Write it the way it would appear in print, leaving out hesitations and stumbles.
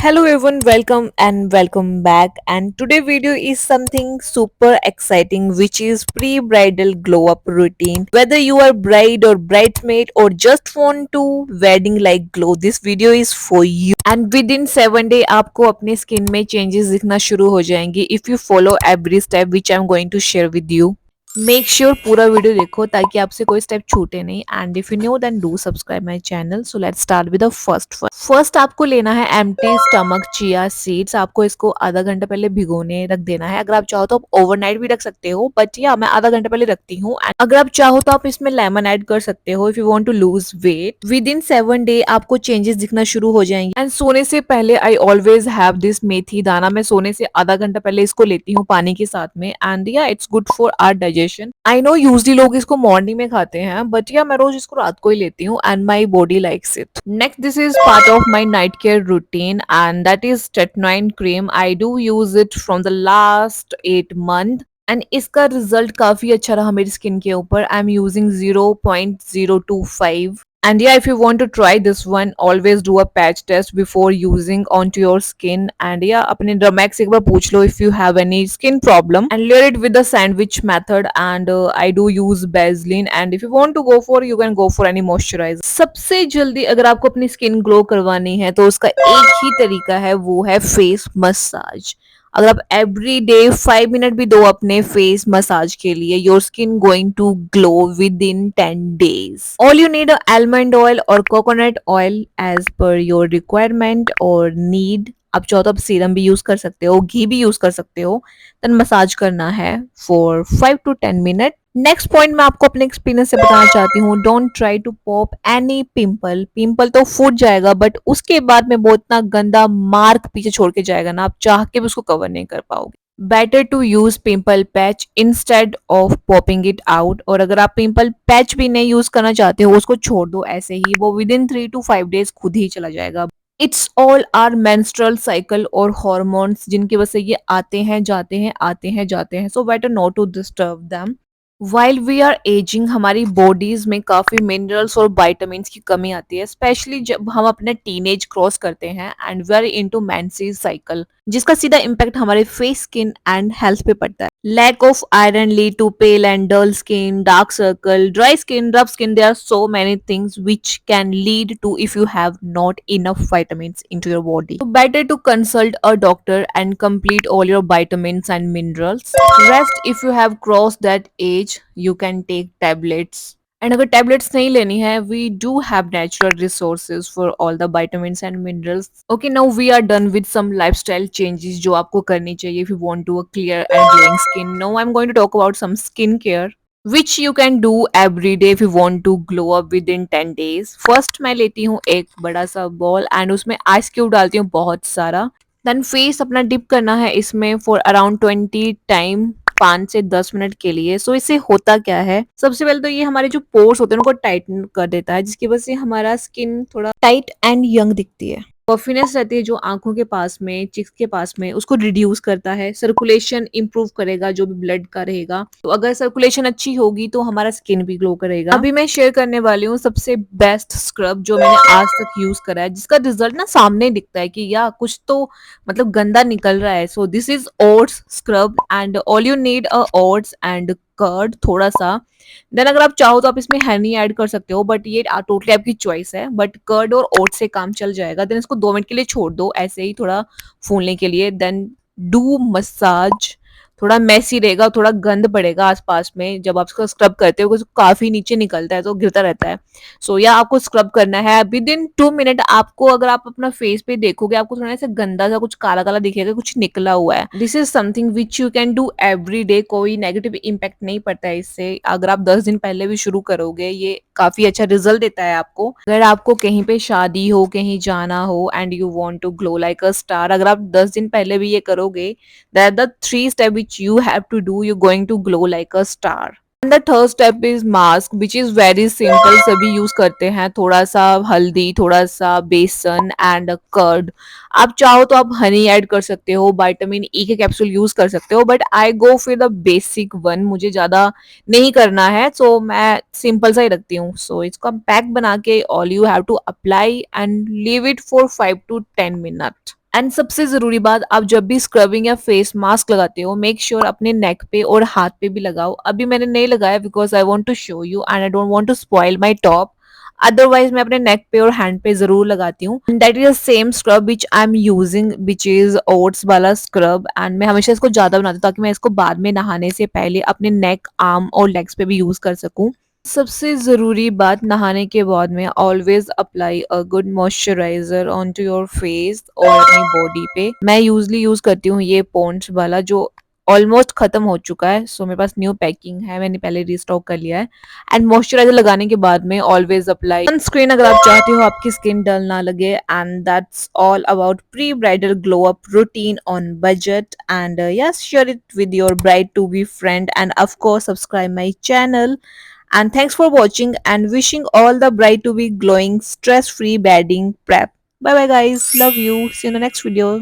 Hello everyone, welcome and welcome back. And today video is something super exciting, which is pre-bridal glow up routine. Whether you are bride or bridesmaid or just want to wedding like glow, this video is for you. And within 7 day आपको अपने skin में changes दिखना शुरू हो जाएंगे if you follow every step which I'm going to share with you. Make sure पूरा video देखो ताकि आपसे कोई स्टेप छूटे नहीं। And if you new then do subscribe my channel. So let's start with the first आपको लेना है एम्प्टी स्टमक चिया सीड्स। आपको इसको आधा घंटा पहले भिगोने रख देना है। अगर आप चाहो तो आप ओवरनाइट भी रख सकते हो, बट या मैं आधा घंटा पहले रखती हूँ। अगर आप चाहो तो आप इसमें लेमन ऐड कर सकते हो if you want to lose weight. Within 7 day आपको चेंजेस दिखना शुरू हो जाएंगे। एंड सोने से पहले I always have this methi dana. मैं सोने से आधा घंटा पहले इसको लेती हूँ पानी के साथ में। एंड या it's good for our digestion. I know usually लोग इसको मॉर्निंग में खाते हैं, बट या मैं रोज इसको रात को ही लेती हूँ and my body likes it. Next, this is part of my night care routine and that is tretinoin cream. I do use it from the last 8 month and इसका रिजल्ट काफी अच्छा रहा मेरी स्किन के ऊपर। I am using 0.025। And yeah, if you want to try this one, always do a patch test before using onto your skin. And yeah, अपने dermax एक बार पूछ लो if you have any skin problem and layer it with the sandwich method. And I do use Vaseline. And if you want to go for, you can go for any moisturizer. सबसे जल्दी अगर आपको अपनी skin glow करवानी है तो उसका एक ही तरीका है, वो है फेस मसाज। अगर आप एवरी डे 5 मिनट भी दो अपने फेस मसाज के लिए, your skin going to glow within 10 days. All you need almond oil और coconut oil as per your requirement और नीड। आप चाहो तो आप सीरम भी यूज कर सकते हो, घी भी यूज कर सकते हो। देन मसाज करना है for 5 to 10 minute. Next point मैं आपको अपने एक्सपीरियंस से बताना चाहती हूँ, don't try to pop any pimple. Pimple तो फूट जाएगा, बट उसके बाद में बहुत ना गंदा मार्क पीछे छोड़ के जाएगा ना, आप चाह के भी उसको कवर नहीं कर पाओगे। Better to use pimple patch instead of popping it out. और अगर आप पिंपल पैच भी नहीं यूज करना चाहते हो, उसको छोड़ दो ऐसे ही, वो विद इन 3 to 5 डेज खुद ही चला जाएगा। It's all our menstrual cycle और हॉर्मोन्स जिनकी वजह से ये आते हैं जाते हैं आते हैं जाते हैं। So better not to disturb them. While we are aging हमारी बॉडीज में काफी मिनरल्स और वाइटामिन की कमी आती है, स्पेशली जब हम अपने टीनेज क्रॉस करते हैं and we are into menses cycle, जिसका सीधा इम्पैक्ट हमारे फेस, स्किन एंड हेल्थ पे पड़ता है। Lack of iron lead to pale and dull skin, dark circle, dry skin, rough skin. There are so many things which can lead to if you have not enough vitamins into your body. So better to consult a doctor and complete all your vitamins and minerals. Rest if you have crossed that age, you can take tablets. And अगर tablets नहीं लेनी है, we do have natural resources for all the vitamins and minerals. Okay, now we are done with some lifestyle changes जो आपको करनी चाहिए if you want to a clear and glowing skin. Now I am going to talk about some skin care which you can do every day if you want to glow up within 10 days. First मैं लेती हूँ एक बड़ा सा ball and उसमें ice cube डालती हूँ बहुत सारा। देन फेस अपना डिप करना है इसमें फॉर अराउंड 20 टाइम, 5 से 10 मिनट के लिए। सो इससे होता क्या है, सबसे पहले तो ये हमारे जो पोर्स होते हैं उनको टाइटन कर देता है, जिसकी वजह से हमारा स्किन थोड़ा टाइट एंड यंग दिखती है। पफिनेस रहती है जो आंखों के पास में, चिक्स के पास में, उसको रिड्यूस करता है। सर्कुलेशन इंप्रूव करेगा जो भी ब्लड का रहेगा। तो अगर सर्कुलेशन अच्छी होगी तो हमारा स्किन भी ग्लो करेगा। अभी मैं शेयर करने वाली हूँ सबसे बेस्ट स्क्रब जो मैंने आज तक यूज करा है, जिसका रिजल्ट ना सामने दिखता है कि या कुछ तो मतलब गंदा निकल रहा है। So this is oats scrub and all you need a oats and curd थोड़ा सा। देन अगर आप चाहो तो आप इसमें हनी ऐड कर सकते हो, बट ये टोटली आपकी चॉइस है। बट कर्ड और ओट से काम चल जाएगा। देन इसको 2 मिनट के लिए छोड़ दो ऐसे ही थोड़ा फूलने के लिए। Then do massage. थोड़ा मैसी रहेगा, थोड़ा गंद पड़ेगा आसपास में जब आप इसको स्क्रब करते हो, काफी नीचे निकलता है तो गिरता रहता है। सो या आपको स्क्रब करना है विद इन 2 मिनट। आपको अगर आप अपना फेस पे देखोगे, आपको थोड़ा सा गंदा सा कुछ काला काला दिखेगा, कुछ निकला हुआ है। This is something which you can do every day. कोई नेगेटिव इम्पैक्ट नहीं पड़ता है इससे। अगर आप 10 दिन पहले भी शुरू करोगे, ये काफी अच्छा रिजल्ट देता है आपको। अगर आपको कहीं पे शादी हो, कहीं जाना हो and you want to glow like a star, अगर आप 10 दिन पहले भी ये करोगे, that the 3 steps which you have to do, you're going to glow like a star. And the third step is mask, which is very simple. सभी use करते हैं। थोड़ा सा हल्दी, थोड़ा सा बेसन एंड कर्ड। आप चाहो तो आप हनी ऐड कर सकते हो, विटामिन ई के कैप्सूल यूज कर सकते हो, but I go for the basic one. मुझे ज्यादा नहीं करना है, सो मैं सिंपल सा ही रखती हूँ। सो इसको पैक बना के all you have to apply and leave it for 5 to 10 minute. And सबसे ज़रूरी बात, आप जब भी स्क्रबिंग या फेस मास्क लगाते हो मेक श्योर अपने नेक पे और हाथ पे भी लगाओ। अभी मैंने नहीं लगाया because I want to show you and I don't want to spoil my top. Otherwise मैं अपने नेक पे और हैंड पे जरूर लगाती हूँ। That is the same scrub which I am using which is oats वाला स्क्रब, एंड मैं हमेशा इसको ज्यादा बनाती हूँ ताकि मैं इसको बाद में नहाने से पहले अपने नेक, आर्म और लेग्स पे भी यूज कर सकूँ। सबसे ज़रूरी बात, नहाने के बाद में always apply a good moisturiser on to your face और अपनी बॉडी पे। मैं यूजली यूज करती हूँ ये पॉन्ड्स वाला जो ऑलमोस्ट खत्म हो चुका है, सो मेरे पास न्यू पैकिंग है, मैंने पहले रिस्टॉक कर लिया है। एंड मॉइस्चराइजर लगाने के बाद में ऑलवेज अप्लाई सनस्क्रीन अगर आप चाहते हो आपकी स्किन डल ना लगे। And that's all about pre bridal glow up routine on budget. And yes, share it with your bride to be friend and of course subscribe my channel. And thanks for watching and wishing all the bride to be glowing stress free bedding prep. Bye bye guys. Love you. See you in the next video.